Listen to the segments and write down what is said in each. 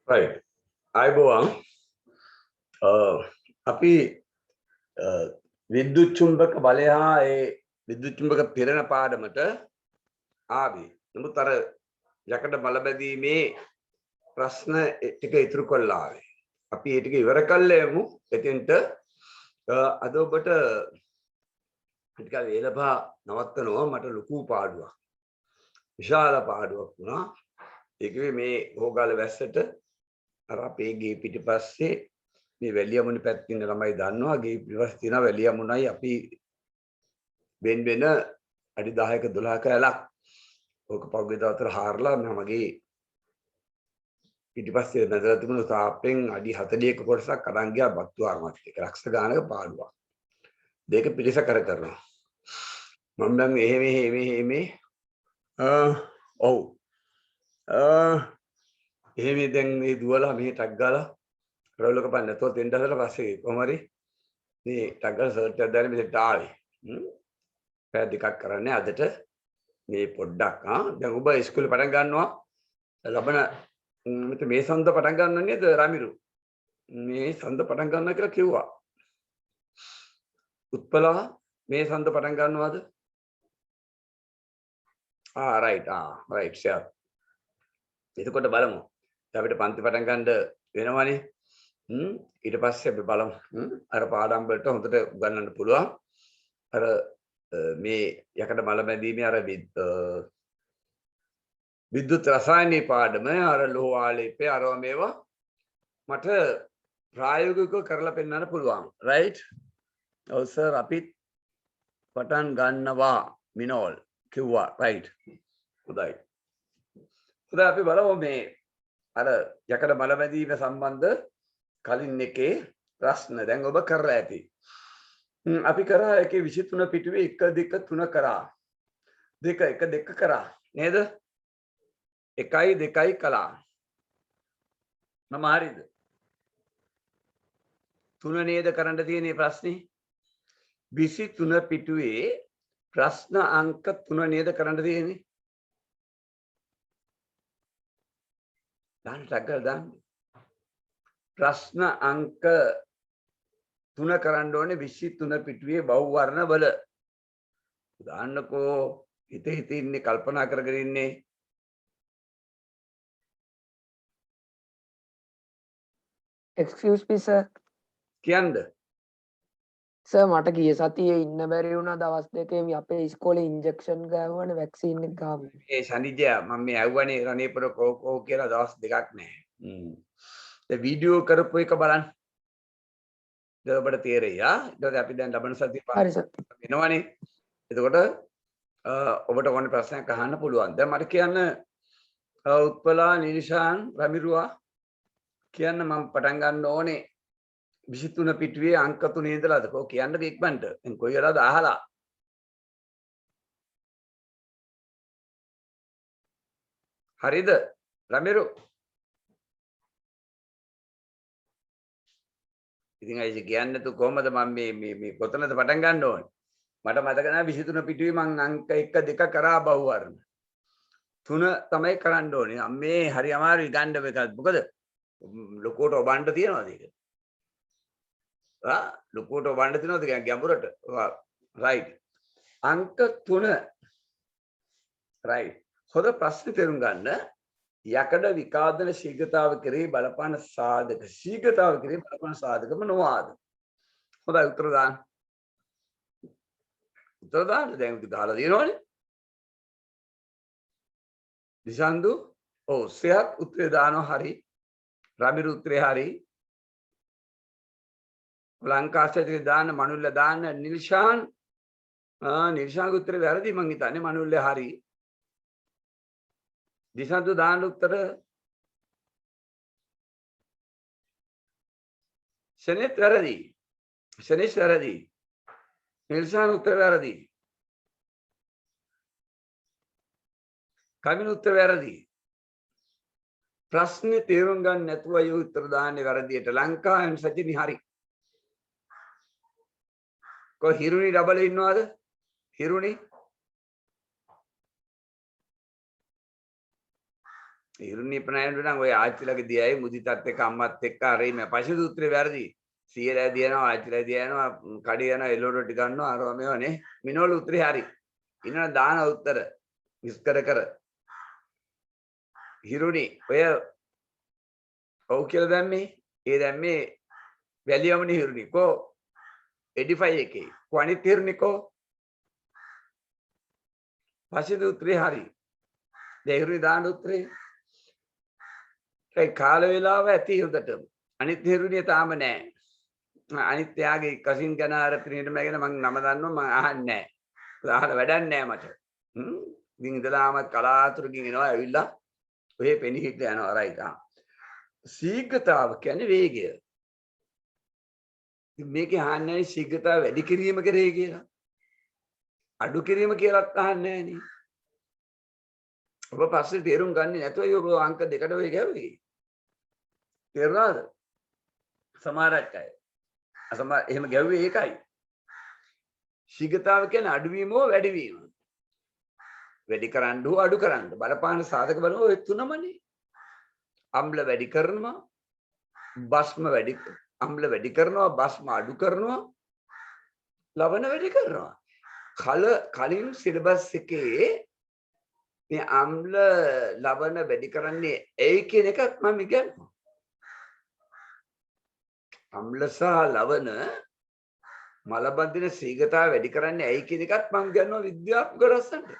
right. අයබෝවන් අපි විද්‍යුත් චුම්බක බලය හා ඒ විද්‍යුත් චුම්බක පෙරණ පාඩමට ආවේ. නමුත් අර යකඩ බල බැදීමේ ප්‍රශ්න ටික ඉතුරු කරලා ආවේ. අපි ඒ ටික ඉවර කළා යමු. එතෙන්ට අද ඔබට ටිකක් වේලපා නවත්තනවා මට ලොකු පාඩුවක්. විශාල පාඩුවක් වුණා. ඒකේ මේ හොගාල වැස්සට අර අපේ ගේ පිටිපස්සේ මේ වැලියමුණ පැත්තේ ඉන්න ළමයි දන්නවා ගේ පිටිපස්සේ තියෙන වැලියමුණයි අපි වෙන වෙන අඩි 10ක 12ක ඇලක් ඕක පහුගිය දවස්වල හාරලා මගේ පිටිපස්සේ නැදලා තිබුණු තාප්පෙන් අඩි 40ක කොටසක් අරන් ගියා බත්තු ආරමත් එක ලක්ෂ ගානක පාඩුවක් දෙක පිටිස කරනවා මම නම් එහෙම ඔව් එහෙම දැන් මේ දුවලා මෙහෙ ටක් ගාලා රෝලක පන්න නැතෝ දෙන්න හදලා පස්සේ කොහම හරි මේ ටක් ගාලා සර්ච් එකක් දාලා මෙතෙන්ට ආවේ පැය දෙකක් කරන්නේ අදට මේ පොඩ්ඩක් දැන් ඔබ ඉස්කෝලේ පටන් ගන්නවා ලබන මේ සඳ පටන් ගන්නව නේද රමිරු මේ සඳ පටන් ගන්නවා කියලා කිව්වා උත්පලා මේ සඳ පටන් ගන්නවද රයිට් ෂෙයාර් එතකොට බලමු අපිට පන්ති පටන් ගන්න වෙනවනේ ඊට පස්සේ අපි බලමු අර පාඩම් වලට හොඳට උගන්වන්න පුළුවන් අර මේ යකඩ මල බැඳීමේ අර විද්‍යුත් රසායනික පාඩම අර ලෝහ ආලේපේ අරව මේවා මට ප්‍රායෝගිකව කරලා පෙන්නන්න පුළුවන් රයිට් ඔව් සර් අපි පටන් ගන්නවා මිනෝල් කිව්වා රයිට් හොඳයි අපි බලමු මේ අර යකඩ මල බැඳීම සම්බන්ධ කලින් එකේ ප්‍රශ්න දැන් ඔබ කරලා ඇති. අපි කරා එකේ 23 පිටුවේ 1 2 3 කරා. 2 1 2 කරා නේද? 1යි 2යි කළා. මම හරිද? 3 නේද කරන්න තියෙන්නේ ප්‍රශ්නේ? 23 පිටුවේ ප්‍රශ්න අංක 3 නේද කරන්න තියෙන්නේ? දාන්න ප්‍රශ්න අංක 3 කරන්න ඕනේ 23 පිටුවේ බහුවර්ණ වල දාන්නකෝ හිත ඉන්නේ කල්පනා කරගෙන ඉන්නේ excuse me sir කියන්න සර් මට ගිය සතියේ ඉන්න බැරි වුණා දවස් දෙකේ අපේ ඉස්කෝලේ ඉන්ජෙක්ෂන් ගාවන වැක්සින් එක ගාවා ඒ ශනිජයා මම මේ ඇව්වනේ රණේපුර කෝ කියලා දවස් දෙකක් නැහැ ඒ වීඩියෝ කරපු එක බලන්න ඔබට තේරෙයි ඊට පස්සේ අපි දැන් ලබන සතිය හරි සර් වෙනවනේ එතකොට ඔබට ඕනේ ප්‍රශ්නයක් අහන්න පුළුවන් දැන් මට කියන්න උත්පලා නිනිෂාන් රමිරුවා කියන්න මම පටන් ගන්න ඕනේ 23 පිටුවේ අංක 3 ඉඳලාද කො කියන්න ඉක්මනට දැන් කොයි වෙලාවද අහලා හරිද රමිරු ඉතින් අයිසේ කියන්නේ නැතු කොහමද මම මේ කොතනද පටන් ගන්න ඕනේ මට මතක නැහැ 23 පිටුවේ මං අංක 1 2 කරා බහුවර්ණ 3 තමයි කරන්න ඕනේ අම්මේ හරි අමාරුයි ගන්න එකක් මොකද ලොකෝට ඔබන්න තියනවාද ඒක ලොකෝට ඔබන්න තියනවාද ගැඹුරට රයිට් අංක 3 රයිට් හොඳ ප්‍රශ්නේ තේරුම් ගන්න යකඩ විකාදන ශීඝ්‍රතාව කෙරෙහි බලපාන සාධක ශීඝ්‍රතාව කෙරෙහි බලපාන සාධකම නොආද හොඳයි උත්තර දාන්න දැන් දාලා දිනවනේ දිසන්දු ඔව් සයත් උත්තරේ දානවා හරි රමිරු උත්තරේ හරි ලංකාස්සේ දාන්න මනුල්ල දාන්න නිල්ෂාන් නිල්ෂාන්ගේ උත්තරේ වැරදි මං හිතන්නේ මනුල්ලේ හරි දිසන්දු දාන්න උත්තර ශනෙත් වැරදි ශනේෂ් වැරදි නිල්ෂාන් උත්තර වැරදි කමින උත්තර වැරදි ප්‍රශ්නේ තේරුම් ගන්න නැතුව අය උත්තර දාන්නේ වැරදියට ලංකාවෙන් සජිනි හරි කො හිරුනි ඩබල් ඉන්නවද හිරුනි හිරුනි ප්‍රණයන නම් ඔය ආච්චිලගේ දියයි මුදිතත් එක්ක අම්මත් එක්ක අරයි මේ පශු සූත්‍රේ වැරදි. සීයලා දියනවා ආච්චිලා දියනවා කඩේ යනවා එළවලු ටික ගන්නවා අරවා මේවනේ. මිනවල උත්‍රේ හරි. ඉන්න දාන උත්තර විස්තර කර. හිරුනි ඔය ඔව් කියලා දැම්මේ. ඒ දැම්මේ වැලියමනේ හිරුනි කෝ එඩිෆයි එකේ. කෝ අනිත් හිරුනි කෝ පශු උත්‍රේ හරි. දෙහිරුනි දාන උත්‍රේ ඒ කාල වේලාව ඇති හොදටම අනිත් හිරුනිය තාම නැහැ. අනිත් යාගේ කසින් ගැන අර පිරිනිට මැගෙන මං නම දන්නවා මං අහන්නේ නැහැ. අහලා වැඩක් නැහැ මට. ඉතින් ඉඳලාම කලාතුරකින් එනවා ඇවිල්ලා ඔය පෙනිහිට යනවා රයිට්. ශීඝ්‍රතාව කියන්නේ වේගය. ඉතින් මේකේ අහන්නේ ශීඝ්‍රතාව වැඩි කිරීම කරේ කියලා. අඩු කිරීම කියලාත් අහන්නේ නැහැ නේ. ඔබ පස්සේ තේරුම් ගන්නේ නැතුව ඔබ අංක දෙකට ඔය ගැව්වේ. තේරුණාද? සමහරක් අය අසමහර එහෙම ගැව්වේ ඒකයි. ශීඝ්‍රතාව කියන්නේ අඩුවීම හෝ වැඩිවීම. වැඩි කරන්න හෝ අඩු කරන්න බලපාන සාධක බලව ඔය තුනමනේ. අම්ල වැඩි කරනවා, බස්ම වැඩි අම්ල වැඩි කරනවා, බස්ම අඩු කරනවා, ලවණ වැඩි කරනවා. කලින් සිලබස් එකේ මේ අම්ල ලවණ වැඩි කරන්නේ ඇයි කියන එකත් මම ඉගෙනුවා. අම්ල සහ ලවණ මලබඳින ශීඝ්‍රතාව වැඩි කරන්නේ ඇයි කියන එකත් මම ඉගෙනුවා විද්‍යාත්මක රසන්ට.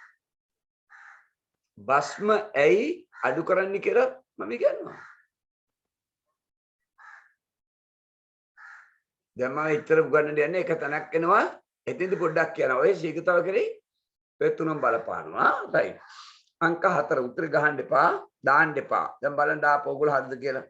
බස්ම ඇයි අඩු කරන්නේ කියලා මම ඉගෙනුවා. දැන් මම ඉතර උගන්නන්න යන්නේ එක තැනක් එනවා එතෙන්ද පොඩ්ඩක් කියනවා. ඔය ශීඝ්‍රතාව කරේ ඔය තුනම බලපානවා. රයිට්. අංක 4 උත්තර ගහන්න එපා, දාන්න එපා. දැන් බලන්න ආපහු ඔයගොල්ලෝ හරිද කියලා.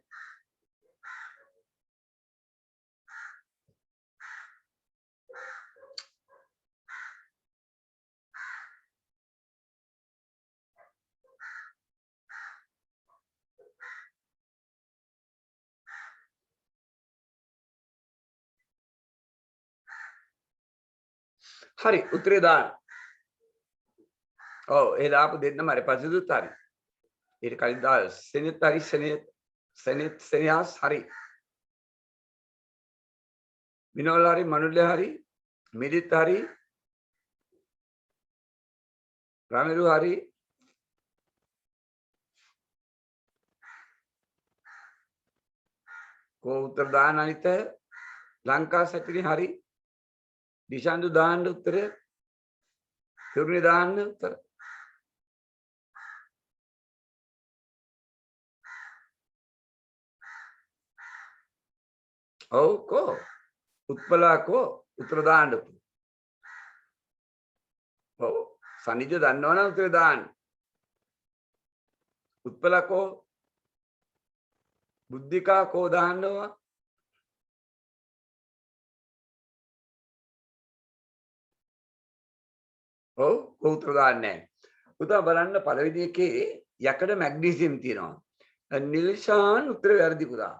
හරි උත්තරේ දාන්න. ඔව් ඒ දාපු දෙන්නම හරි පසුදුත් හරි. ඊට කලින් දා සෙනෙත් හරි සෙනෙහස් හරි. විනෝල හරි මනුල්‍ය හරි මිලිත් හරි රාමිරු හරි කෝ උත්තර දාන්න අනිත් ලංකා සැටිනේ හරි. දිශාන්දු දාන්න උත්තරේ. හිරුනි දාන්න උත්තර. ඔව් කෝ උත්පලා කෝ උත්තර දාන්න. ඔව් සනිජ දන්නවනම් උත්තර දාන්න. උත්පලා කෝ බුද්ධිකා කෝ දාන්නවා. ඔව් උත්තර දාන්නේ නැහැ. උදා බලන්න පළවෙනි එකේ යකඩ මැග්නීසියම් තියෙනවා. නිල්ෂාන් උත්තර වැරදි පුතා.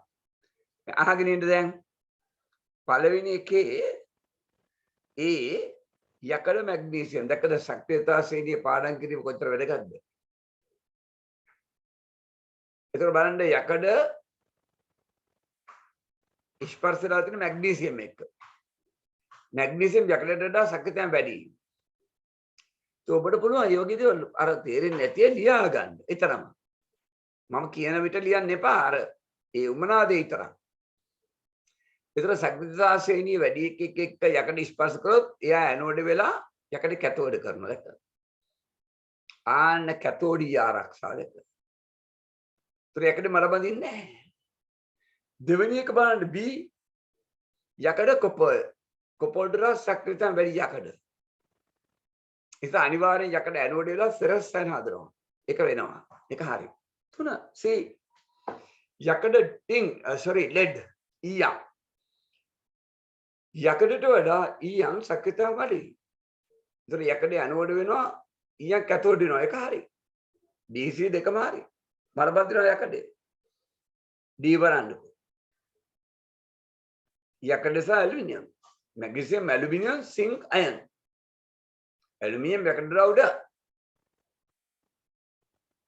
අහගෙන ඉන්න දැන් පළවෙනි එකේ ඒ යකඩ මැග්නීසියම් දැක්කද ශක්තියතා ශ්‍රේණිය පාඩම් කිරීම කොච්චර වැදගත්ද? ඒතර බලන්න යකඩ ස්පර්ශලා තියෙන මැග්නීසියම් එක්ක. මැග්නීසියම් යකඩට වඩා ශක්තියම වැඩි. ඔබට පුළුවන් යෝගී දේවල් අර තේරෙන්නේ නැතිව ලියා ගන්න. ඒතරම. මම කියන විට ලියන්න එපා. අර ඒ උමනා දේ විතරක්. ඒතර ශක්තියතා ශ්‍රේණිය වැඩි එකක් එක්ක යකඩ ස්පර්ශ කරොත් එයා ඇනෝඩ් වෙලා යකඩ කැතෝඩ් කරනවා දැක්කද? ආන්න කැතෝඩිය ආරක්ෂා දැක්කද? ඒතර යකඩ මල බඳින්නේ නැහැ. දෙවෙනි එක බලන්න B යකඩ කොපොල්ඩර ශක්තියතා වැඩි යකඩ. ඒක අනිවාර්යෙන් යකඩ ඇනෝඩ් වෙලා ෆෙරස් අයන හදනවා. ඒක වෙනවා. ඒක හරි. 3 C යකඩ ලෙඩ් ඊයම්. යකඩට වඩා ඊයම් ශක්තියතාව වැඩි. ඒතර යකඩ ඇනෝඩ් වෙනවා ඊයම් කැතෝඩ් වෙනවා. ඒක හරි. DC දෙකම හරි. බලපත්‍රය යකඩේ. D බලන්නකො. යකඩ සහ ඇලුමිනියම්. මැග්නීසියම් ඇලුමිනියම් සිංක් අයන්. ඇලුමිනියම් යකඩ උඩ.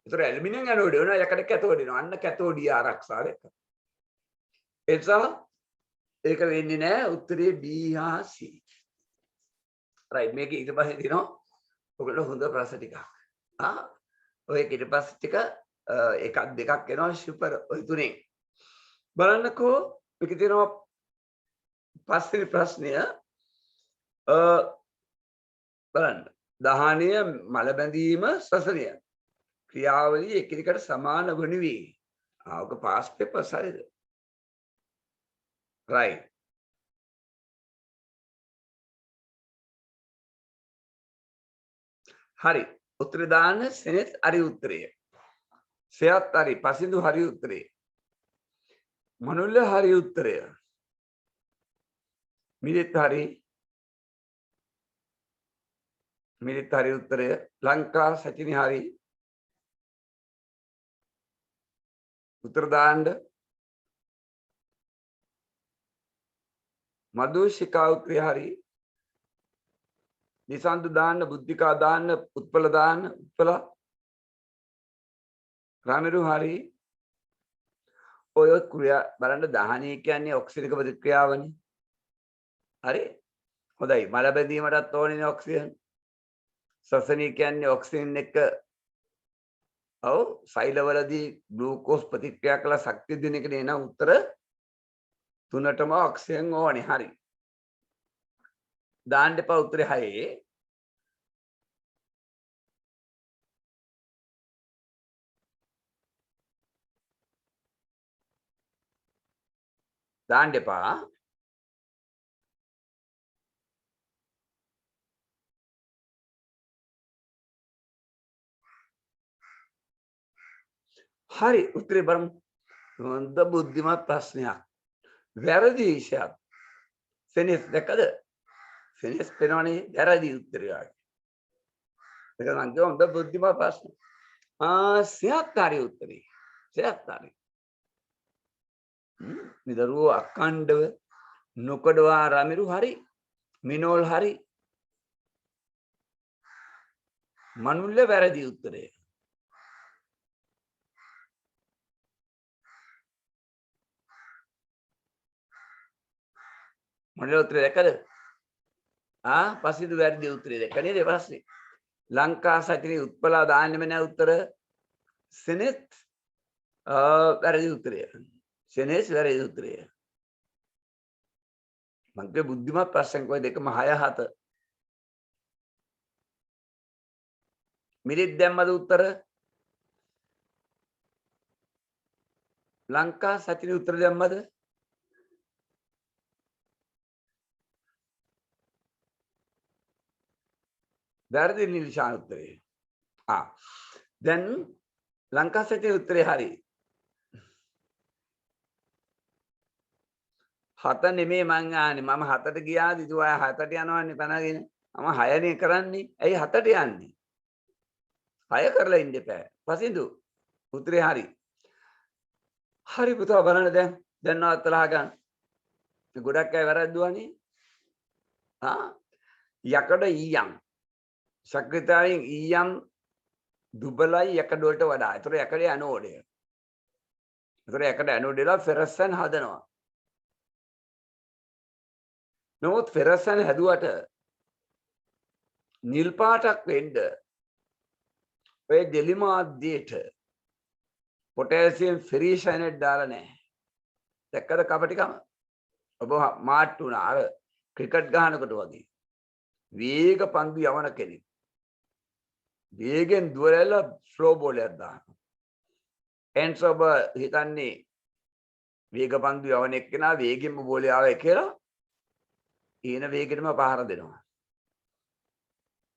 ඒතර ඇලුමිනියම් ඇනෝඩ් වෙනවා යකඩ කැතෝඩ් වෙනවා. අන්න කැතෝඩිය ආරක්ෂාව එක. එතන ඒක වෙන්නේ නැහැ උත්තරේ B හා C. රයිට් මේක ඊට පස්සේ දිනවා ඔයගොල්ලෝ හොඳ ප්‍රශ්න ටිකක්. ඔය ඊට පස්සේ ටික එකක් දෙකක් එනවා සුපර් ඔය තුනෙන්. බලන්නකෝ මේක තියෙනවා පස්වෙනි ප්‍රශ්නය බලන්න. දහනය මල බැඳීම ශ්වසනය ක්‍රියාවලිය එකිනෙකට සමාන වනුවේ. ඔක පාස් පේපර්ස් හරිද? right. හරි. උත්තර දාන්න සෙනෙත් හරි උත්තරය. සයත් හරි පසින්දු හරි උත්තරේ. මනුල්ල හරි උත්තරය. මිලිත් හරි උත්තරය. ලංකා සචිනි හරි උත්තර දාන්න. මදුෂිකා උත්තරය හරි. නිසන්දු දාන්න, බුද්ධිකා දාන්න, උත්පල දාන්න, උත්පල රාමිරු හරි. ඔය ක්‍රියා බලන්න දහනය කියන්නේ ඔක්සිජනික ප්‍රතික්‍රියාවනේ. හරි? හොඳයි. මල බැඳීමටත් ඕනේ ඔක්සිජන්. ශ්වසනය කියන්නේ ඔක්සිජන් එක ඔව් සෛලවලදී ග්ලූකෝස් ප්‍රතික්‍රියා කළ ශක්තිය දෙන එක නේ නේද උත්තර තුනටම ඔක්සිජන් ඕනේ. හරි. දාන්න එපා උත්තරේ 6. දාන්න එපා. හරි උත්තරේ බලමු. හොඳ බුද්ධිමත් ප්‍රශ්නයක්. වැරදි විෂයක්. සෙනෙස් දැකද? සෙනෙස් පේනවනේ වැරදි උත්තරය. ඒක නම් හොඳ බුද්ධිමත් ප්‍රශ්න. සයත් හරි උත්තරේ. සයත් හරි. නිදරුව අඛණ්ඩව නොකඩවා රමිරු හරි. මිනෝල් හරි. මනුල්ල වැරදි උත්තරය. මනුල්ල උත්තරේ දැකද? පස්සිදු වැරදි උත්තරේ දැක්ක නේද ප්‍රශ්නේ? ලංකා සචිනි උත්පලා දාන්නෙම නෑ උත්තර. සෙනෙත් වැරදි උත්තරය. සෙනෙස් වැරදි උත්තරය. මන්ගේ බුද්ධිමත් ප්‍රශ්න කොයි දෙකම 6 7. මිරිත් දැම්මද උත්තර? ලංකා සචිනි උත්තර දැම්මද? වැරදි නිල්ෂාන් උත්තරේ. දැන් ලංකා සචිනි උත්තරේ හරි. 7 නෙමේ මං ආන්නේ. මම 7ට ගියාද? ඉතින් ඔය 7ට යනවන්නේ පැනගෙන. මම 6නේ කරන්නේ. ඇයි 7ට යන්නේ? 6 කරලා ඉන්න එපා. පසින්දු උත්තරේ හරි. හරි පුතා බලන්න දැන්. දැන් නවත්තලා ගන්න. ගොඩක් අය වැරද්දුවානේ. යකඩ ඊයම්. ශක්‍රියතාවයෙන් ඊයම් දුබලයි යකඩ වලට වඩා. ඒතර යකඩේ ඇනෝඩය. ඒතර යකඩ ඇනෝඩේලා ෆෙරසන් හදනවා. නමුත් ෆෙරසන් හැදුවට නිල් පාටක් වෙන්න ඔය දෙලිමාද්‍යයට පොටෑසියම් ෆෙරිසයනේට් දාලා නැහැ. දැක්කද කපටිකම? ඔබ මාට්ටු වුණා අර ක්‍රිකට් ගහනකොට වගේ. වේග පන්දු යවන කෙනෙක්. වේගෙන් දුවලා ස්ලෝ බෝලයක් දානවා. එන්ස් ඔබ හිතන්නේ වේග පන්දු යවන එක්කෙනා වේගෙන්ම බෝලේ ආවේ කියලා ඊන වේගෙටම පහර දෙනවා.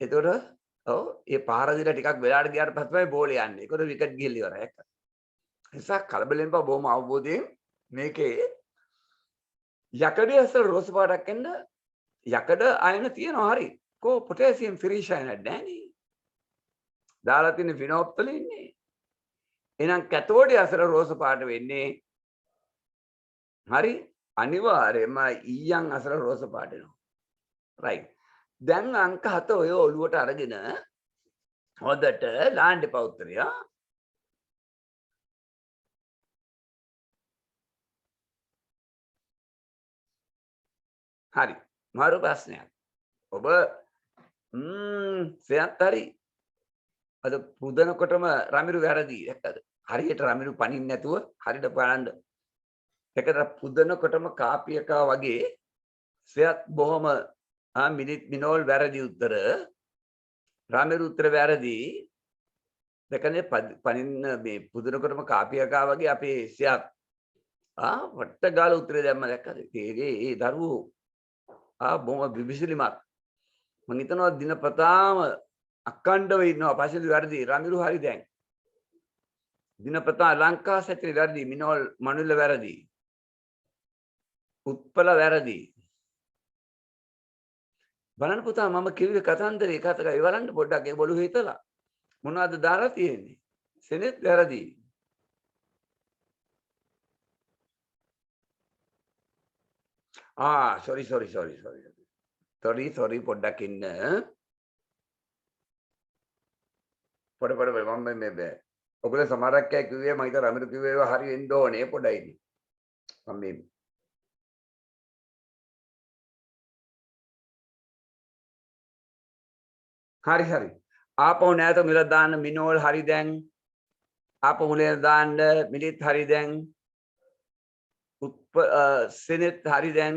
එතකොට ඔව් ඒ පහර දීලා ටිකක් වෙලාවට ගියාට පස්සේ තමයි බෝලේ යන්නේ. ඒකට විකට් ගිහින් ඉවරයි. ඒක නිසා කලබලෙන් පා බොහොම අවබෝධයෙන් මේකේ යකඩේ අසල රෝස පාටක් එන්න යකඩ අයන තියෙනවා හරි. කෝ පොටෑසියම් ෆෙරිසයනේට් නැහනේ. දාලා තියෙන ෆිනෝප්තල ඉන්නේ. එහෙනම් කැතෝඩේ අසල රෝස පාට වෙන්නේ හරි අනිවාර්යයෙන්ම ඊයන් අසල රෝස පාට වෙනවා. රයිට්. දැන් අංක 7 ඔය ඔළුවට අරගෙන හොදට ලාන්න එපා උත්තරය. හරි. මාරු ප්‍රශ්නයක්. ඔබ සයත් හරි. අද පුදනකොටම රමිරු වැරදි. දැක්කද? හරියට රමිරු පනින්න නැතුව හරියට බලන්න. ඒකට පුදනකොටම කාපියකා වගේ සයත් බොහොම මිනෝල් වැරදි උත්තර. රමිරු උත්තර වැරදි. දැකනේ පනින්න මේ පුදනකොටම කාපියකා වගේ අපේ සයත් වට්ට ගාලා උත්තරේ දැම්ම දැක්කද? ඒ දරුවෝ බොහොම විවිසිලිමත්. මම හිතනවා දිනපතාම අඛණ්ඩව ඉන්නවා. පස්සේ වැරදි. රමිරු හරි දැන්. දිනපතා ලංකා සැචරි වැරදි. මිනෝල් මනුල්ල වැරදි. උත්පල වැරදි. බලන්න පුතා මම කිව්වේ කතන්දරේ කතාවයි බලන්න පොඩ්ඩක් ඒ බොළු හිතලා. මොනවද දාලා තියෙන්නේ? සෙනෙත් වැරදි. sorry පොඩ්ඩක් ඉන්න. පොඩ මම මේ ඔයගොල්ලෝ සමහරක් අය කිව්වේ මම හිතා රමිරු කිව්වේ ඒවා හරි වෙන්න ඕනේ පොඩයි ඉන්නේ. මම මේ හරි. ආපහු නැවත මිල දාන්න මිනෝල් හරි දැන්. ආපහු මිල දාන්න මිලිත් හරි දැන්. සෙනෙත් හරි දැන්.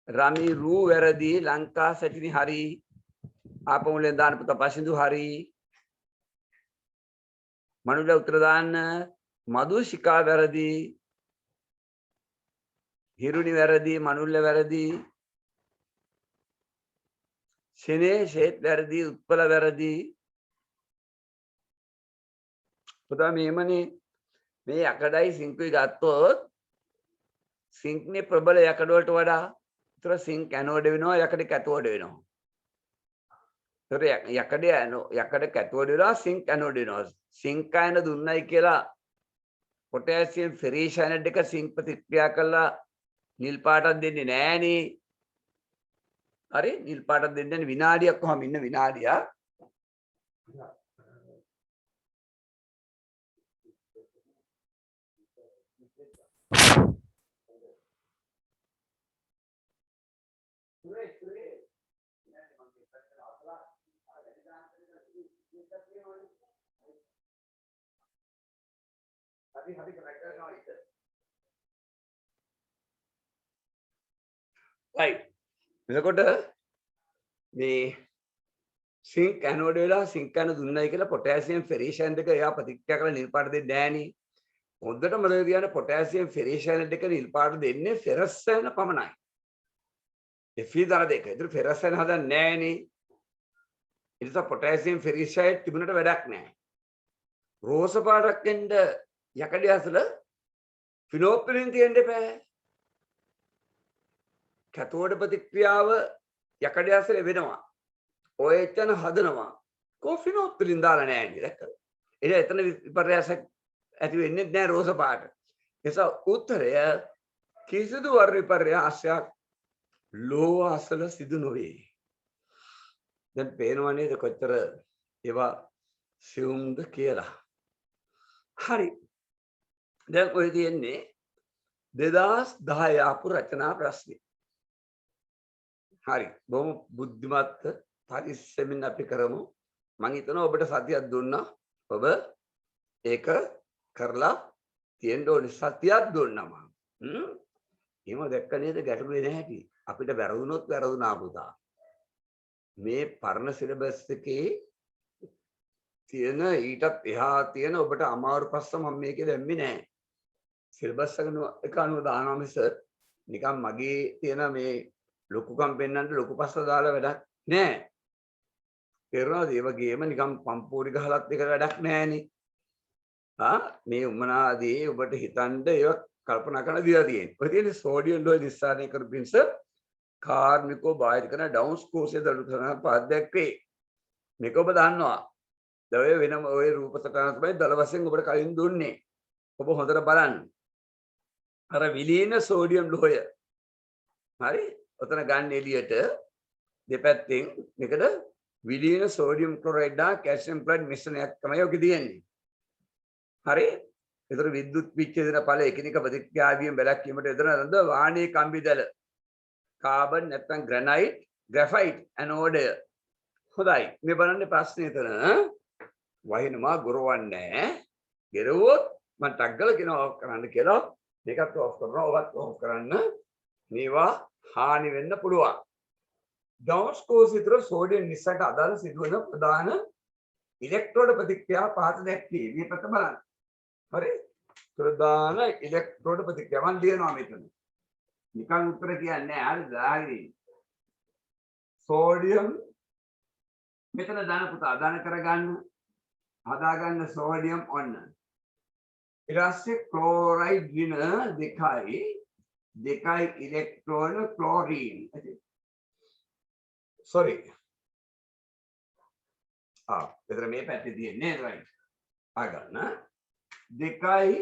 රමිරු වැරදි. ලංකා සැටිනි හරි. ආපහු මිල දාන්න පුතා පසින්දු හරි. මනුල උත්තර දාන්න මදුෂිකා වැරදි. හිරුනි වැරදි. මනුල්ල වැරදි. ශේත් වැරදි. උත්පල වැරදි. පුතා මේමනේ මේ යකඩයි සිංකුයි ගත්තොත් සිංක්නේ ප්‍රබල යකඩ වලට වඩා උතර සිංක් ඇනෝඩ් වෙනවා යකඩ කැතෝඩ් වෙනවා. උතර යකඩ කැතෝඩ් වෙනවා සිංක් ඇනෝඩ් වෙනවා. සිංක් අයන දුන්නයි කියලා පොටෑසියම් ෆෙරිෂයනයිඩ් එක සිංක් ප්‍රතික්‍රියා කළා නිල් පාටක් දෙන්නේ නෑනේ. හරි නිල් පාටක් දෙන්නේ විනාඩියක් කොහම ඉන්න විනාඩියක්. right. එතකොට මේ සිංක් ඇනෝඩ් වෙලා සිංක් ඇන දුන්නයි කියලා පොටෑසියම් ෆෙරිෂයන් දෙක එයා ප්‍රතික්‍රියා කරලා නිල් පාට දෙන්නේ නෑනේ. හොඳට මතක තියාගන්න පොටෑසියම් ෆෙරිෂයන් දෙක නිල් පාට දෙන්නේ ෆෙරස් ඇන පමණයි. Fe දර දෙක. ඒතර ෆෙරස් ඇන හදන්නේ නෑනේ. ඒ නිසා පොටෑසියම් ෆෙරිෂයන් තිබුණට වැඩක් නෑ. රෝස පාටක් වෙන්න යකඩ ඇසල ෆිනෝපිලින් තියෙන්න එපා. කැතෝඩ ප්‍රතික්‍රියාව යකඩ ඇසල වෙනවා. ඔය එතන හදනවා. කොෆිනෝපිලින් දාලා නෑ නේද? දැක්කද? එතන විපර්යාසයක් ඇති වෙන්නේ නැහැ රෝස පාට. ඒ නිසා උත්තරය කිසිදු වර්ණ විපර්යාසයක් ලෝහ අසල සිදු නොවේ. දැන් පේනව නේද කොච්චර ඒවා සියුම්ද කියලා. හරි. දැන් ඔය තියෙන්නේ 2010 ආපු රචනා ප්‍රශ්නේ. හරි. බොහොම බුද්ධිමත් පරිස්සමින් අපි කරමු. මම හිතනවා ඔබට සතියක් දුන්නා. ඔබ ඒක කරලා තියෙන්න ඕනේ. සතියක් දුන්නා මම. එහෙම දැක්ක නේද ගැටලුවේ නැහැ. අපිට වැරදුනොත් වැරදුනා පුතා. මේ පරණ සිලබස් එකේ තියෙන ඊටත් එහා තියෙන ඔබට අමාරු ප්‍රශ්න මම මේකේ දැම්මේ නැහැ. සිලබස් එක අනුව දානවා මිස නිකන් මගේ තියෙන මේ ලොකුකම් පෙන්නන්න ලොකු ප්‍රශ්න දාලා වැඩක් නැහැ. තේරුණාද? ඒ වගේම නිකන් පම්පෝරි ගහලත් එක වැඩක් නැහැනේ. මේ උමනාදී ඔබට හිතන්න ඒක කල්පනා කරලා දීලා තියෙන්නේ. ඔය තියෙන්නේ සෝඩියම් ලෝහ නිස්සාරණය කරපු පිණිස කාර්මිකෝ බාහිර කරන ඩවුන්ස් කෝෂයේ දළු කරන පාදයක්වේ. මේක ඔබ දන්නවා. ඔය වෙනම ඔය රූප සටහන තමයි දල වශයෙන් ඔබට කලින් දුන්නේ. ඔබ හොඳට බලන්න. අර විලීන සෝඩියම් ලෝහය. හරි? ඔතන ගන්න එළියට දෙපැත්තෙන් මේකට විලීන සෝඩියම් ක්ලොරයිඩ් හා කැල්සියම් ක්ලොරයිඩ් මිශ්‍රණයක් තමයි ඔක තියෙන්නේ. හරි? ඒතර විද්‍යුත් විච්ඡේදන ඵල එකිනෙක ප්‍රතික්‍රියාවීම බැලක්වීමට යොදන ලද වාහනයේ කම්බි දැල කාබන් නැත්නම් ග්‍රැනයිට් ග්‍රැෆයිට් ඇනෝඩය හොඳයි මේ බලන්න ප්‍රශ්නේ එතන වහිනවා ගොරවන්නේ ගෙරුවොත් මම ටග් ගාලා කියනවා ඔෆ් කරන්න කියලා මේකත් ඔෆ් කරනවා ඔබත් ඔෆ් කරන්න මේවා හානි වෙන්න පුළුවන් ඩවුන්ස් කෝස් විතර සෝඩියම් නිසාට අදාළ සිදුවන ප්‍රධාන ඉලෙක්ට්‍රෝඩ ප්‍රතික්‍රියා පහත දැක්කේ මේ පැත්ත බලන්න හරි ප්‍රධාන ඉලෙක්ට්‍රෝඩ ප්‍රතික්‍රියා මම ලියනවා මෙතන නිකන් උත්තර කියන්නේ හරි දාගෙන සෝඩියම් මෙතන දාන පුතා දාන කරගන්න හදාගන්න සෝඩියම් ඔන්න ඊට පස්සේ ක්ලෝරයිඩ් ගින දෙකයි ඉලෙක්ට්‍රෝන ක්ලෝරින් sorry එතන මේ පැත්තේ තියෙන්නේ right ආගන්න දෙකයි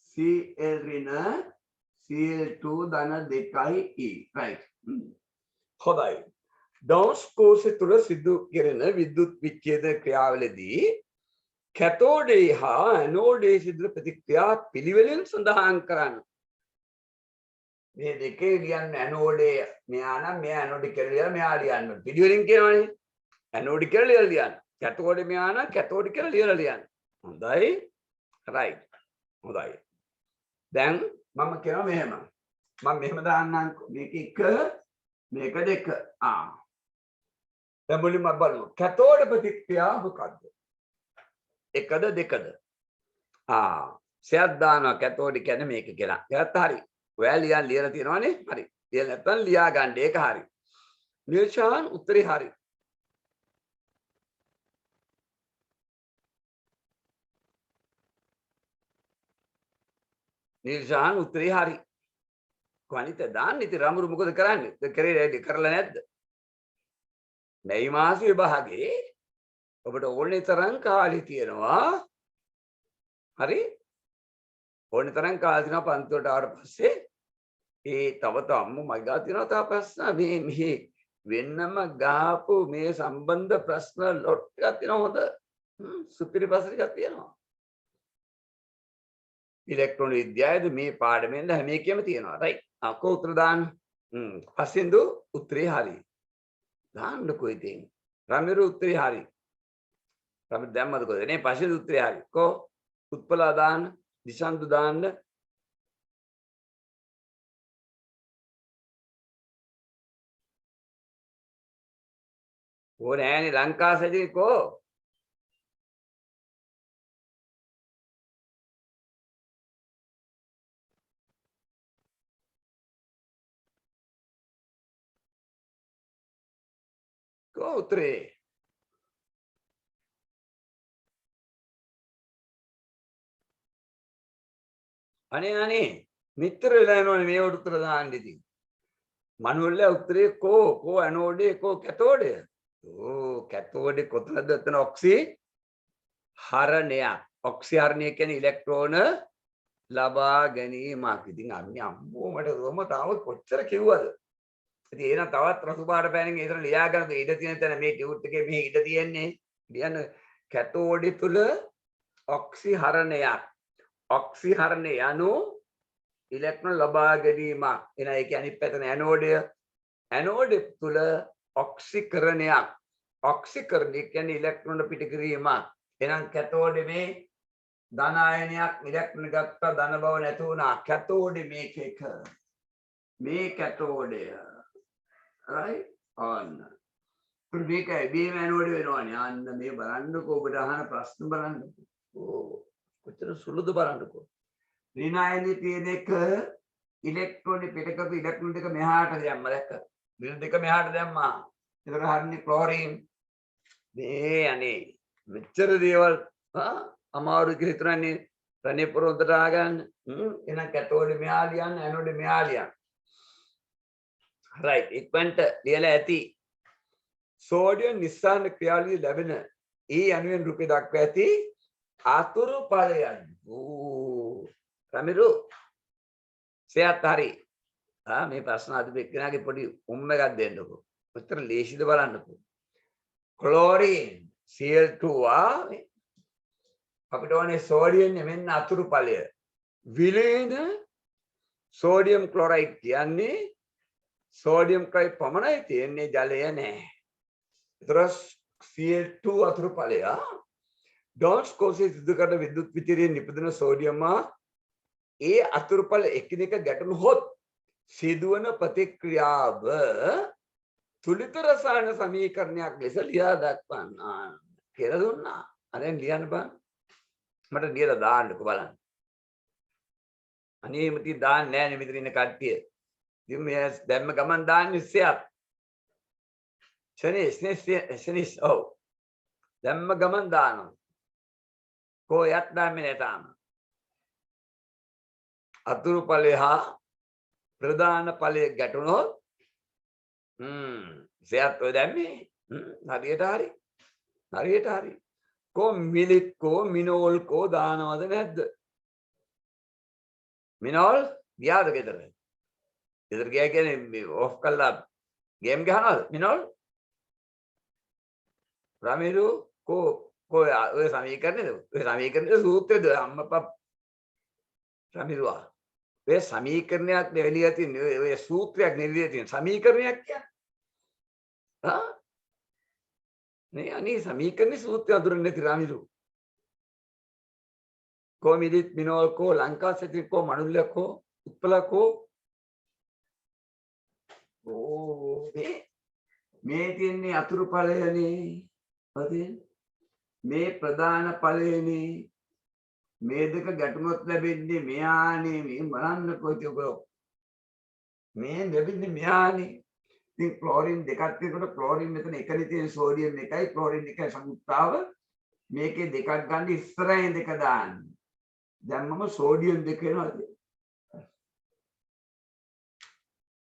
Cl ඍණ Cl2 ධන දෙකයි E right හොඳයි ඩවුන්ස් කෝෂ තුළ සිදු කෙරෙන විද්‍යුත් විච්ඡේද ක්‍රියාවලදී කැතෝඩේ හා ඇනෝඩේ සිදුවන ප්‍රතික්‍රියා පිළිවෙලින් සඳහන් කරන්න මේ දෙකේ ලියන්න ඇනෝඩේ මෙයා නම් මෙයා ඇනෝඩේ කියලා ලියලා මෙයා ලියන්න පිළිවෙලින් කියනවනේ ඇනෝඩේ කියලා ලියන්න කැතෝඩේ මෙයා නම් කැතෝඩේ කියලා ලියලා ලියන්න හොඳයි right හොඳයි දැන් මම කියනවා මෙහෙම මම මෙහෙම දාන්නම් මේක 1 මේක 2 දැන් මුලින්ම බලමු කැතෝඩ ප්‍රතික්‍රියා මොකක්ද එකද දෙකද සයත් දානවා කැතෝඩ කියන්නේ මේක කියලා එයාත් හරි ඔයා ලියලා තියෙනවනේ හරි ලියලා නැත්නම් ලියා ගන්න ඒක හරි නිල්ෂාන් උත්තරේ හරි නිල්ෂාන් උත්තරේ හරි කොහොනිට දාන්න ඉතින් රමුරු මොකද කරන්නේ කරේ රෙඩි කරලා නැද්ද මේ මාස විභාගේ ඔබට ඕනේ තරම් කාලේ තියෙනවා හරි ඕනේ තරම් කාලේ තියෙනවා පන්තිවට ආවට පස්සේ ඒ තව අම්මෝ මගා තියෙනවා තව ප්‍රශ්න මේ වෙන්නම ගාපු මේ සම්බන්ධ ප්‍රශ්න ලොට් එකක් තියෙනවා හොඳ සුපිරි ප්‍රශ්න එකක් තියෙනවා ඉලෙක්ට්‍රෝන විද්‍යාවේදී මේ පාඩමෙන්ද හැම එකෙම තියෙනවා රයිට් අකෝ උත්තර දාන්න පස්සින්දු උත්තරේ හරි දාන්නකෝ ඉතින් රමිරු උත්තරේ හරි රමිරු දැම්මද කොහෙද නේ පස්සින්දු උත්තරේ හරි කෝ උත්පලා දාන්න දිශාන්තු දාන්න ඕනේ ඈනේ ලංකා සජිනේ කෝ උත්තරේ අනේ නිතර වෙලා යනවනේ මේවට උත්තර දාන්න ඉතින් මනුවල්ල උත්තරේ කෝ ඇනෝඩේ කෝ කැතෝඩේ කැතෝඩේ කොතනද එතන ඔක්සි හරණයක් ඔක්සි හරණය කියන්නේ ඉලෙක්ට්‍රෝන ලබා ගැනීමක් ඉතින් අම්මෝ මට රොම තාම කොච්චර කිව්වද ඉතින් එහෙනම් තවත් රසු පාට පෑනින් ඒතර ලියා ගන්න ඉඩ තියෙන තැන මේ ටියුට් එකේ මේ ඉඩ තියෙන්නේ ලියන්න කැතෝඩි තුල ඔක්සිහරණය යනු ඉලෙක්ට්‍රෝන ලබා ගැනීම එන ඒ කියන්නේ අනිත් පැත්තේ ඇනෝඩ් තුල ඔක්සිකරණය කියන්නේ ඉලෙක්ට්‍රෝන පිට කිරීම එහෙනම් කැතෝඩි මේ ධන ආයනයක් ඉලෙක්ට්‍රෝන ගත්තා ධන බව නැති වුණා කැතෝඩි මේක එක මේ කැතෝඩය right on මේකයි බීම ඇනෝඩ් වෙනවනේ අන්න මේ බලන්නකෝ ඔබට අහන ප්‍රශ්න බලන්නකෝ කොච්චර සුළුද බලන්නකෝ ඍණායනයේ තියෙන එක ඉලෙක්ට්‍රෝන පිටකපු ඉලෙක්ට්‍රෝන දෙක මෙහාට දැම්මා දැක්ක ඍණ දෙක මෙහාට දැම්මා ඒකට හරිනේ ක්ලෝරින් මේ අනේ මෙච්චර දේවල් අමාරු කියලා හිතන්නේ රණේ පොරොන්දට ආගන්න එහෙනම් කැතෝඩ් මෙහා ලියන්න ඇනෝඩ් මෙහා ලියන්න right ඉක්මනට ලියලා ඇති සෝඩියම් නිස්සාරණ ක්‍රියාවලිය ලැබෙන ඒ අණුවෙන් රූපේ දක්වා ඇති ආතුරු ඵලයන් රමිරු සයත් හරි මේ ප්‍රශ්න අද එක්කෙනාගේ පොඩි උම්ම එකක් දෙන්නකෝ උත්තර ලේසිද බලන්නකෝ ක්ලෝරින් Cl2 අපිට ඕනේ සෝඩියම් මෙන්න අතුරු ඵලය විලේන සෝඩියම් ක්ලෝරයිඩ් කියන්නේ සෝඩියම් ක්ලොරයිඩ් පමණයි තියෙන්නේ ජලය නැහැ. ඒතර Cl2 අතුරු ඵලය ඩෝන්ස් කෝෂයේ සිදු කරන විද්‍යුත් විචාරයෙන් නිපදවන සෝඩියම ඒ අතුරු ඵල එකිනෙක ගැටුණොත් සිදුවන ප්‍රතික්‍රියාව තුලිත රසායන සමීකරණයක් ලෙස ලියා දක්වන්න කියලා දුන්නා. අරෙන් ලියන්න බෑ. මට ලියලා දාන්නකෝ බලන්න. අනේ මෙතන දාන්නේ නැහැ නේ මෙතන ඉන්න කට්ටිය. ඉතින් මේ දැම්ම ගමන් දාන්නේ ඉස්සෙයක්. ශනිස් ඔව්. දැම්ම ගමන් දානවා. කෝ යක් දාන්නේ නැහැ තාම. අතුරු ඵලය හා ප්‍රධාන ඵලය ගැටුණොත් සයත් ඔය දැම්මේ හරියට හරි. හරියට හරි. කෝ මිලිත් කෝ මිනෝල් කෝ දානවද නැද්ද? මිනෝල් ගියාද ගෙදර? ගෙදර ගියා කියන්නේ ඔෆ් කළා ගේම් ගහනවද මිනෝල්? රාමීරු කෝ ඔය සමීකරණේද? ඔය සමීකරණේ සූත්‍රයද අම්මපා රාමීරුවා. ඔය සමීකරණයක් නෙවෙලිය තියෙන්නේ ඔය සූත්‍රයක් නෙවෙලිය තියෙන සමීකරණයක් කියන්නේ. හා? නේ අනේ සමීකරණේ සූත්‍රය අඳුරන්නේ නැති රාමීරු. කෝ මිලිත් මිනෝල් කෝ ලංකා සෙටි කෝ මනුල්‍ය කෝ උත්පල කෝ මේ තියන්නේ අතුරු ඵලයනේ. හරිද? මේ ප්‍රධාන ඵලයනේ. මේ දෙක ගැටුමක් ලැබෙන්නේ මෙයානේ. මේ බලන්නකෝ ඒක මේ ලැබෙන්නේ මෙයානේ. ඉතින් ක්ලෝරින් දෙකක් තියෙනකොට ක්ලෝරින් මෙතන එකනේ තියෙන සෝඩියම් එකයි ක්ලෝරින් එකයි සංයුක්තාව මේකේ දෙකක් ගන්න ඉස්සරහින් දෙක දාන්න. දැම්මම සෝඩියම් දෙක වෙනවාද?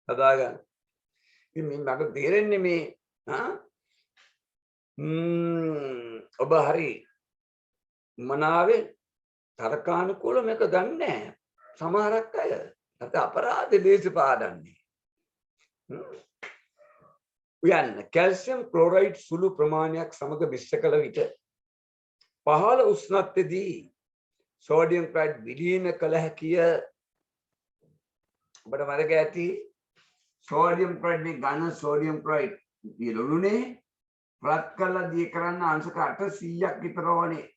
හදාගන්න. ඉතින් මේ මට තේරෙන්නේ මේ ඔබ හරි මනාවේ තර්කානුකූල මේක දන්නේ නැහැ. සමහරක් අය නැත අපරාධ දේශපාලන්නේ. උයන් කැල්සියම් ක්ලෝරයිඩ් සුළු ප්‍රමාණයක් සමග මිශ්‍ර කළ විට පහළ උෂ්ණත්වයේදී සෝඩියම් ක්ලෝරයිඩ් විලීන කළ හැකිය. ඔබට මතක ඇති සෝඩියම් ක්ලෝරයිඩ් මේ ඝන සෝඩියම් ක්ලෝරයිඩ් දිලුනේ ප්‍රත් කළා දී කරන්න අංශක 800ක් විතර වනේ.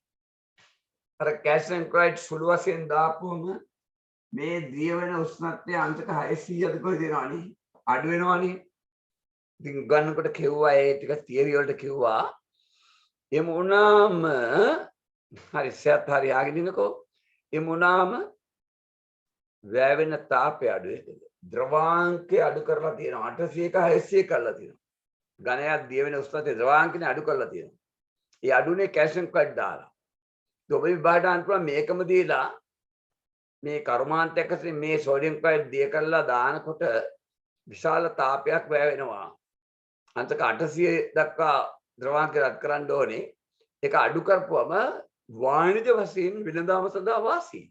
අර කැල්සියම් ක්ලෝරයිඩ් සුළු වශයෙන් දාපුවම මේ දිය වෙන උෂ්ණත්වය අංශක 600ද කොහෙද එනවනේ අඩු වෙනවනේ. ඉතින් ගන්නකොට කිව්වා ඒ ටික තියරි වලට කිව්වා එම උනාම හරි සයත් හරි ආගෙන ඉන්නකෝ එම උනාම වැවෙන තාපය අඩු වෙනවා. ද්‍රවාංකය අඩු කරලා තියෙනවා 800ක 600 කරලා තියෙනවා. ඝනයක් දිය වෙන උෂ්ණත්වය ද්‍රවාංකනේ අඩු කරලා තියෙනවා. ඒ අඩුනේ කැල්සියම් ක්ලෝරයිඩ් දාලා. ඔබ විභාගයට අන්තිම මේකම දීලා මේ කර්මාන්තයක් ඇතුලේ මේ සෝඩියම් ක්ලෝරයිඩ් දිය කරලා දානකොට විශාල තාපයක් වැය වෙනවා. අන්තික 800 දක්වා ද්‍රවාංක රත් කරන්න ඕනේ. ඒක අඩු කරපුවම වාණිජ වශයෙන් වෙනදාම සඳහා වාසි.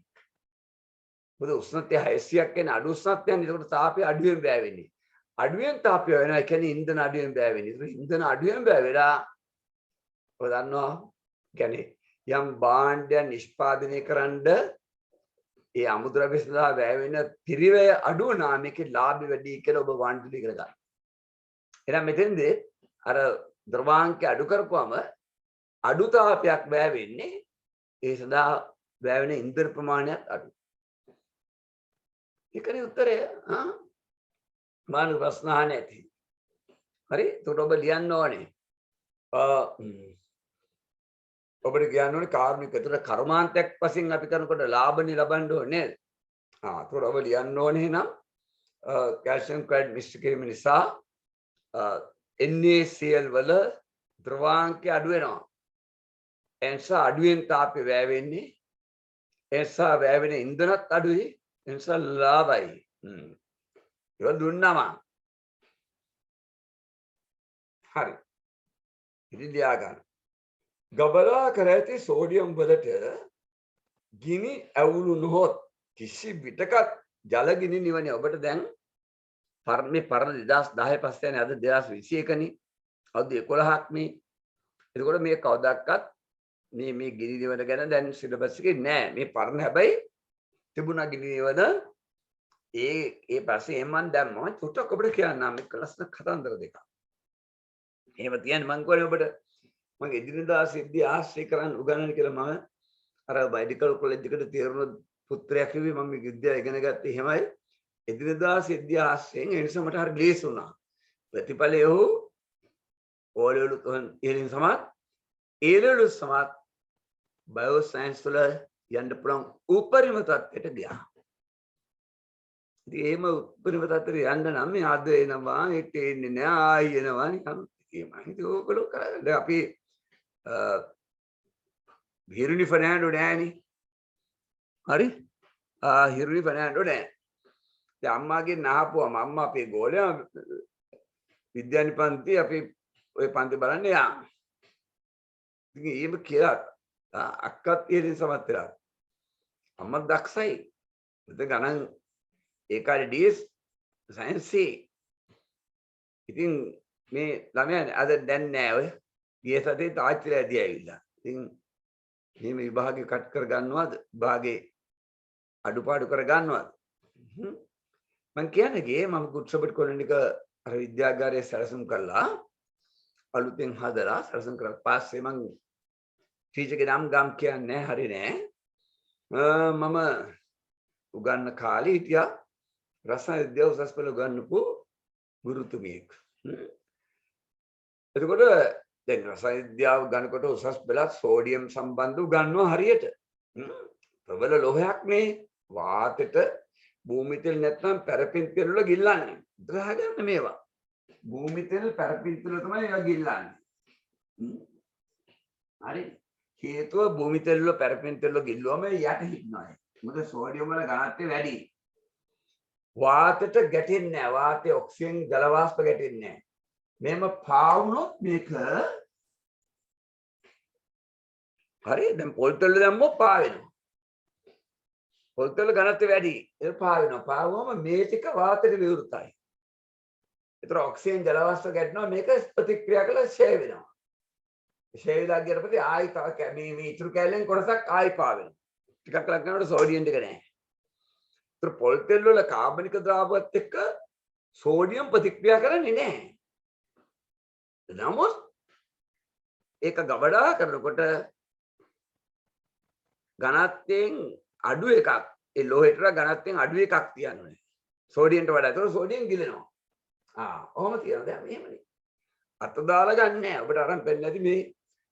මොකද උෂ්ණත්වය 600ක් කියන අඩු උෂ්ණත්වයෙන් ඒකට තාපය අඩුවෙන් වැය වෙන්නේ. අඩුවෙන් තාපය වෙනවා. ඒ කියන්නේ ඉන්ධන අඩුවෙන් වැය වෙන්නේ. ඒක ඉන්ධන අඩුවෙන් වැය වෙලා ඔබ දන්නවා කියන්නේ යම් භාණ්ඩයක් නිෂ්පාදනය කරන්න ඒ අමුද්‍රව්‍ය සඳහා වැය වෙන පිරිවැය අඩු වුණා මේකේ ලාභය වැඩි කියලා ඔබ වාණිජ ඉගෙන ගන්න. එහෙනම් මෙතෙන්දී අර ද්‍රවාංකය අඩු කරපුවම අඩු තාපයක් වැය වෙන්නේ ඒ සඳහා වැය වෙන ඉන්ධන ප්‍රමාණයත් අඩු. ඒකනේ උත්තරය. මානව ප්‍රශ්න අහන්නේ නැති. හරි? ඒකට ඔබ ලියන්න ඕනේ. ඔබට කියන්න ඕනේ කාර්මික ඒතර කර්මාන්තයක් වශයෙන් අපි කරනකොට ලාභණි ලබන්න ඕනේ නේද? ඒකට ඔබ ලියන්න ඕනේ නම් කැල්සියම් ක්ලෝරයිඩ් මිශ්‍ර කිරීම නිසා NaCl වල ද්‍රවාංකය අඩු වෙනවා. ඒ නිසා අඩුවෙන් තාපය වැය වෙන්නේ. ඒ නිසා වැය වෙන ඉන්ධනත් අඩුයි. ඒ නිසා ලාභයි. ඒක දුන්නම හරි. ඉතින් ලියා ගන්න. ගබලා කර ඇති සෝඩියම් වලට ගිනි ඇවුලු නොහොත් කිසි විටකත් ජල ගිනි නිවනේ. ඔබට දැන් පරණ 2010 පස්සේ යන්නේ අද 2021 නේ. අවුරුදු 11ක් මේ. එතකොට මේ කවදාවත් මේ ගිනි නිවන ගැන දැන් සිලබස් එකේ නෑ. මේ පරණ හැබැයි තිබුණා ගිනි නිවන ඒ පස්සේ මම දැම්මා චුට්ටක් ඔබට කියන්නම් මේක ලස්සන කතන්දර දෙකක්. එහෙම තියන්නේ මං කිව්වනේ ඔබට මම එදිනෙදා සිද්ධි ආශ්‍රය කරන් උගන්වන්න කියලා මම අර මෙඩිකල් කොලෙජ් එකට තීරණ පුත්‍රයා කිව්වේ මම මේ විද්‍යාව ඉගෙන ගත්තේ එහෙමයි. එදිනෙදා සිද්ධි ආශ්‍රයෙන් ඒ නිසා මට හරි ග්ලේස් වුණා. ප්‍රතිඵලය හෝ ඕලෙවලු ඉහළින් සමත් ඒලෙවලු සමත් බයෝ සයන්ස් වල යන්න පුළුවන් උපරිම තත්ත්වයට ගියා. ඉතින් එහෙම උපරිම තත්ත්වයට යන්න නම් මේ අද එනවා ඒක එන්නේ නෑ ආයි එනවා නිකන් මම හිතුව ඕගොල්ලෝ කරන්නේ අපි හිරුනි ෆර්නෑන්ඩෝ නෑනේ. හරි? හිරුනි ෆර්නෑන්ඩෝ නෑ. දැන් අම්මාගෙන් අහපුවම අම්මා අපේ ගෝලයා විද්‍යානි පන්ති අපි ඔය පන්ති බලන්න යා. ඉතින් එහෙම කියලා අක්කත් ඉතින් සමත් වෙලා. අම්මා දක්ෂයි. මට ගණන් ඒ කාලේ ඩීඑස් සයන්ස් C. ඉතින් මේ ළමයා අද දැන් නෑ ඔය ඩීඑස් අතේ තාච්චිලා ඇදී ඇවිල්ලා. ඉතින් මේ විභාගේ කට් කර ගන්නවද? විභාගේ අඩුපාඩු කර ගන්නවද? මම කියන්නේ මම ගුඩ්සබට් කොලොනික අර විද්‍යාගාරයේ සැලසුම් කළා. අලුතෙන් හදලා සැලසුම් කරලා පස්සේ මම ටීචර්ගේ නම් ගම් කියන්නේ හරි නෑ. මම උගන්න කාලේ හිටියා රසායන විද්‍යාව උසස් පෙළ උගන්වපු ගුරුතුමියෙක්. එතකොට දැන් රසායන විද්‍යාව ගන්නකොට උසස් පෙළත් සෝඩියම් සම්බන්ධ උගන්වනවා හරියට. ප්‍රබල ලෝහයක් නේ වාතයට භූමි තෙල් නැත්නම් පැරපින් තෙල් වල ගිල්ලන්නේ. ගහගන්න මේවා. භූමි තෙල් පැරපින් තෙල් තමයි ඒවා ගිල්ලන්නේ. හරි. හේතුව භූමි තෙල් වල පැරපින් තෙල් වල ගිල්ලුවම යට හිටිනවා. මොකද සෝඩියම් වල ඝනත්වය වැඩි. වාතයට ගැටෙන්නේ නැහැ. වාතයේ ඔක්සිජන් ජල වාෂ්ප ගැටෙන්නේ නැහැ. මෙහෙම පාවුනොත් මේක හරි දැන් පොල් තෙල් දැම්මොත් පාවෙනවා. පොල් තෙල් ඝනත්වය වැඩි. ඒක පාවෙනවා. පාවුවම මේ ටික වාතයට විවෘතයි. ඒතර ඔක්සිජන් ජල වාෂ්ප ගැටෙනවා මේක ප්‍රතික්‍රියා කළා ෂේ වෙනවා. ෂේ වෙලා ගියට පස්සේ ආයි තව මේ ඉතුරු කැලෙන් කොටසක් ආයි පාවෙනවා. ටිකක් ලක් කරනකොට සෝඩියම් ටික නැහැ. ඒතර පොල් තෙල් වල කාබනික ද්‍රාවකත් එක්ක සෝඩියම් ප්‍රතික්‍රියා කරන්නේ නැහැ. නමුත් ඒක ගබඩා කරනකොට ඝනත්වයෙන් අඩු එකක් ඒ ලෝහෙට ඝනත්වයෙන් අඩු එකක් තියන්නේ. සෝඩියම්ට වඩා. ඒතර සෝඩියම් ගිලෙනවා. ඔහොම තියනවා. දැන් මෙහෙමනේ. අත දාලා ගන්න නෑ. ඔබට අරන් පෙන්නේ නැති මේ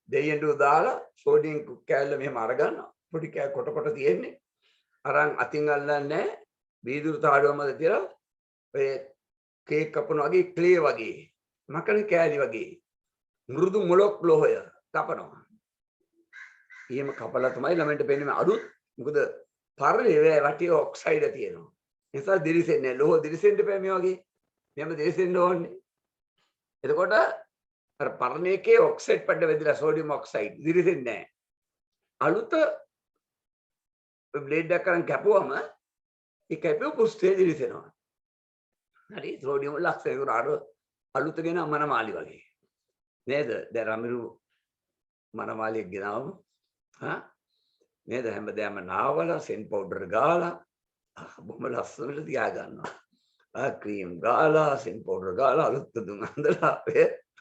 දෙයියෙන්ට දාලා සෝඩියම් කෑල්ල මෙහෙම අරගන්නවා. පොඩි කෑ කොට කොට තියෙන්නේ. අරන් අතින් අල්ලන්නේ නෑ. බීදුරු තාඩුවමද තියලා ඔය කේක් කපන වගේ ක්ලේ වගේ මකන කෑලි වගේ මෘදු මොලොක් ලෝහය කපනවා. එහෙම කපලා තමයි ළමයින්ට පෙන්නේ අලුත්. මොකද පරිලේ වටේ ඔක්සයිඩ් තියෙනවා. ඒ නිසා දිලිසෙන්නේ ලෝහ දිලිසෙන්න බෑ මේ වගේ. මෙහෙම දිලිසෙන්න ඕනේ. එතකොට අර පර්ණේකේ ඔක්සයිඩ් පඩ වෙදිලා සෝඩියම් ඔක්සයිඩ් දිලිසෙන්නේ නැහැ. අලුත බ්ලේඩ් එක කරන් කැපුවම ඒ කැපුව පුස්තේ දිලිසෙනවා. හරි සෝඩියම් ලක්ෂණ අර අලුතගෙන මනමාලි වගේ. නේද? දැන් රමිරු මනමාලියක් ගෙනාවම නේද හැමදාම නාවල සෙන් පවුඩර් ගාලා බොහොම ලස්සනට තියා ගන්නවා. ක්‍රීම් ගාලා සෙන් පවුඩර් ගාලා අලුත් දුම් අඳලා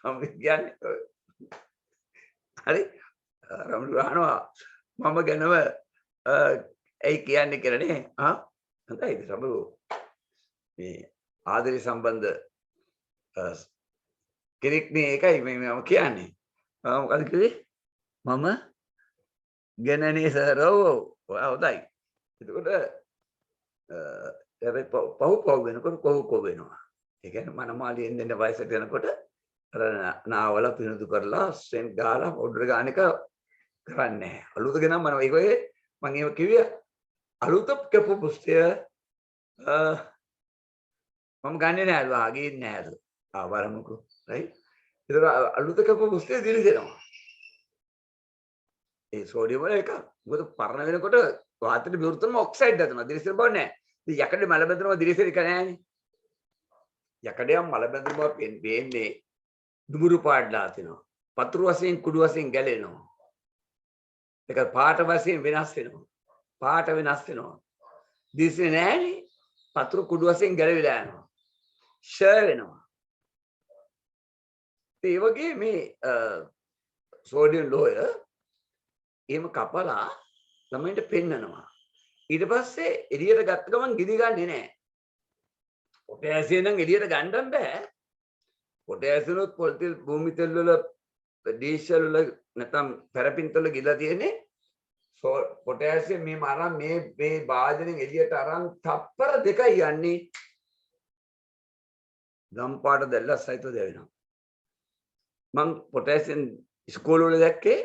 අපි කියන්නේ. හරි රමිරු අහනවා මම ගැනව ඇයි කියන්නේ කියලා නේ. හොඳයි රමිරු මේ ආදරේ සම්බන්ධ කෙනෙක් නේ ඒකයි මම කියන්නේ. මොකද කිව්වේ? මම ගැනනේ සර්. ඔව් හොඳයි. එතකොට හැබැයි පහු වෙනකොට කොහොම වෙනවා. ඒ කියන්නේ මනමාලියෙන් දෙන්න වයසට යනකොට අර නාවල පිරිනදු කරලා සෙන් ගාලා පවුඩර් ගාන එක කරන්නේ නැහැ. අලුත ගෙනම් මම ඒකේ මම ඒව කිව්වේ අලුත කපු පුස්තය මම ගන්නෙ නෑ වාගේ නෑද. බලමුකෝ. right? ඒතර අලුත කපු පුස්තය දිලිසෙනවා. ඒ සෝඩියම් වල එක. මොකද පරණ වෙනකොට වාතයට විවෘතම ඔක්සයිඩ් හදනවා. දිලිසෙන බව නෑ. ඉතින් යකඩේ මල බැඳුනම දිලිසෙන එක නෑනේ. යකඩේ මල බැඳුනම පෙන්නේ දුමුරු පාටලා තිනවා. පතුරු වශයෙන් කුඩු වශයෙන් ගැලෙනවා. ඒක පාට වශයෙන් වෙනස් වෙනවා. පාට වෙනස් වෙනවා. දිලිසෙන්නේ නෑනේ. වතුර කුඩු වශයෙන් ගැලවිලා යනවා. ෂය වෙනවා. ඒ වගේ මේ සෝඩියම් ලෝය එහෙම කපලා ළමයින්ට පෙන්නනවා. ඊට පස්සේ එළියට ගත්ත ගමන් ගිනි ගන්නේ නැහැ. පොටෑසියම් නම් එළියට ගන්න බෑ. පොටෑසියම් උත් පොල් තෙල් භූමි තෙල් වල ඩීසල් වල නැත්නම් පැරපින් වල ගිලා තියෙන්නේ. පොටෑසියම් මේ අරන් මේ භාජනෙන් එළියට අරන් තප්පර දෙකයි යන්නේ. ගම් පාට දැල්ලා සහිතව දැවෙනවා. මං පොටෑසියම් ඉස්කෝලේ වල දැක්කේ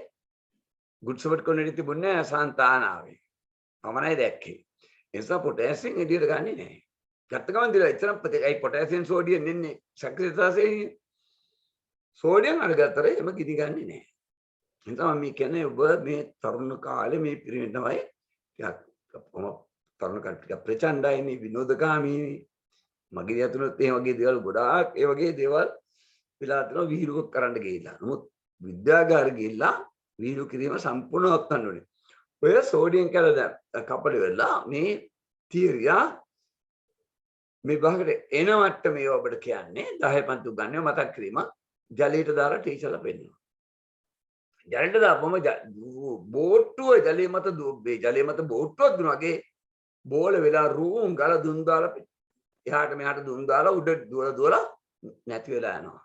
ගුඩ්සබට් කොන්නේටි තිබුණේ සාන්තානාවේ. මමයි දැක්කේ. ඒ නිසා පොටෑසියම් එළියට ගන්නේ නැහැ. ගත්ත ගමන් දිලා එච්චරම් ඒ පොටෑසියම් සෝඩියම් නෙන්නේ සක්‍රියතාවසේ සෝඩියම් අරගත්තර එම ගිනි ගන්නේ නැහැ. එතන මේ කියන්නේ ඔබ මේ තරුණ කාලේ මේ පිරිමි තමයි ටිකක් තරුණ කට්ටිය ප්‍රචණ්ඩයි මේ විනෝදකාමී මගේ යතුනොත් ඒ වගේ දේවල් ගොඩාක් ඒ වගේ දේවල් වෙලා තියෙනවා විහිළුවක් කරන්න ගිහිල්ලා. නමුත් විද්‍යාගාර ගිහිල්ලා විහිළු කිරීම සම්පූර්ණව අත්හන්න ඕනේ. ඔය සෝඩියම් කැලේ කපල වෙලා මේ තියරියා මේ භාගයට එන මට්ටමේ ඔබට කියන්නේ 10 පන්ති උගන්වන්නේ මතක් කිරීම ජලයට දාලා ටීචර්ලා පෙන්නනවා. ජලයට දාපුවම බෝට්ටුව ජලයේ මත බෝට්ටුවක් දුනවාගේ බෝල වෙලා රූම් ගාලා දුම් දාලා එහාට මෙහාට දුම් දාලා උඩ දුවලා නැති වෙලා යනවා.